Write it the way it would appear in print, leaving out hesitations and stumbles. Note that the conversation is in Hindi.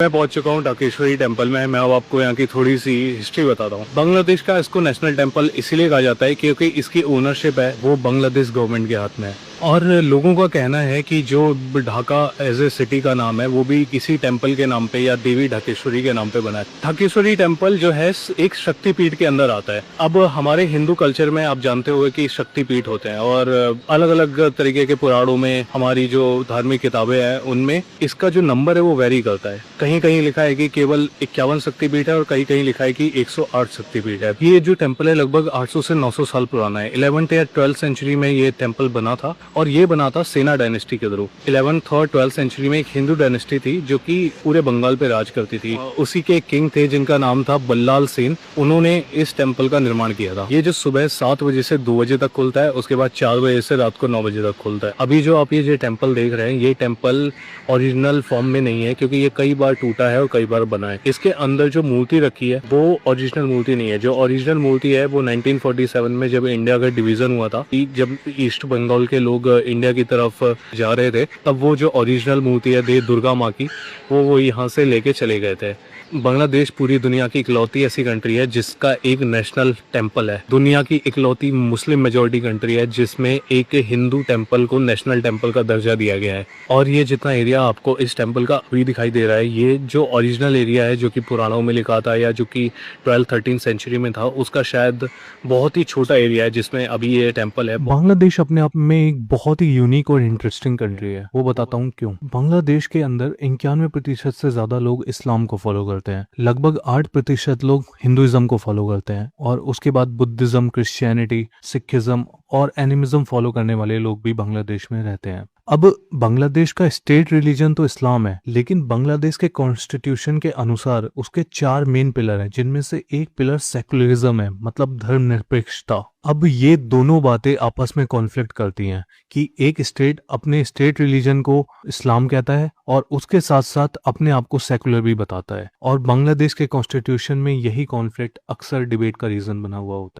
मैं पहुंच चुका हूं ढाकेश्वरी टेम्पल में। मैं अब आपको यहाँ की थोड़ी सी हिस्ट्री बताता हूँ। बांग्लादेश का इसको नेशनल टेम्पल इसीलिए कहा जाता है क्योंकि इसकी ओनरशिप है वो बांग्लादेश गवर्नमेंट के हाथ में है। और लोगों का कहना है कि जो ढाका एज ए सिटी का नाम है वो भी किसी टेम्पल के नाम पे या देवी ढाकेश्वरी के नाम पे बना है। ढाकेश्वरी टेम्पल जो है एक शक्तिपीठ के अंदर आता है। अब हमारे हिंदू कल्चर में आप जानते हो कि शक्तिपीठ होते हैं और अलग अलग तरीके के पुराणों में, हमारी जो धार्मिक किताबें हैं उनमें इसका जो नंबर है वो वेरी करता है। कहीं कहीं लिखा है कि केवल 51 शक्तिपीठ है और कहीं कहीं लिखा है कि 108 शक्तिपीठ है। ये जो टेम्पल है लगभग 800 से 900 साल पुराना है। 11th या 12th सेंचुरी में ये टेम्पल बना था और ये बना था सेना डायनेस्टी के थ्रू। 11th और 12th सेंचुरी में एक हिंदू डायनेस्टी थी जो कि पूरे बंगाल पे राज करती थी। उसी के किंग थे जिनका नाम था बल्लाल सेन। उन्होंने इस टेम्पल का निर्माण किया था। ये जो सुबह 7 बजे से 2 बजे तक खुलता है, उसके बाद 4 बजे से रात को 9 बजे तक खुलता है। अभी जो आप ये टेम्पल देख रहे हैं ये टेम्पल ओरिजिनल फॉर्म में नहीं है क्योंकि ये कई बार टूटा है और कई बार बना है। इसके अंदर जो मूर्ति रखी है वो ओरिजिनल मूर्ति नहीं है। जो ओरिजिनल मूर्ति है वो 1947 में जब इंडिया का डिवीजन हुआ था, जब ईस्ट बंगाल के लोग इंडिया की तरफ जा रहे थे, तब वो जो ओरिजिनल मूर्ति है देवी दुर्गा माँ की वो यहाँ से लेके चले गए थे। बांग्लादेश पूरी दुनिया की इकलौती ऐसी कंट्री है जिसका एक नेशनल टेम्पल है। दुनिया की इकलौती मुस्लिम मेजॉरिटी कंट्री है जिसमें एक हिंदू टेम्पल को नेशनल टेम्पल का दर्जा दिया गया है। और ये जितना एरिया आपको इस टेम्पल का अभी दिखाई दे रहा है, ये जो ओरिजिनल एरिया है जो कि पुराणों में लिखा था या जो कि 12th-13th सेंचुरी में था, उसका शायद बहुत ही छोटा एरिया है जिसमें अभी ये टेम्पल है। बांग्लादेश अपने आप में एक बहुत ही यूनिक और इंटरेस्टिंग कंट्री है। वो बताता हूँ क्यों। बांग्लादेश के अंदर 91% से ज्यादा लोग इस्लाम को फॉलो करते हैं। लगभग 8% लोग हिंदुइज्म को फॉलो करते हैं और उसके बाद बुद्धिज्म, क्रिश्चियनिटी, सिखिज्म और एनिमिज्म फॉलो करने वाले लोग भी बांग्लादेश में रहते हैं। अब बांग्लादेश का स्टेट रिलीजन तो इस्लाम है, लेकिन बांग्लादेश के कॉन्स्टिट्यूशन के अनुसार उसके 4 मेन पिलर हैं, जिनमें से एक पिलर सेकुलरिज्म है, मतलब धर्मनिरपेक्षता। अब ये दोनों बातें आपस में कॉन्फ्लिक्ट करती हैं कि एक स्टेट अपने स्टेट रिलीजन को इस्लाम कहता है और उसके साथ साथ अपने आप को सेकुलर भी बताता है। और बांग्लादेश के कॉन्स्टिट्यूशन में यही कॉन्फ्लिक्ट अक्सर डिबेट का रीजन बना हुआ होता है।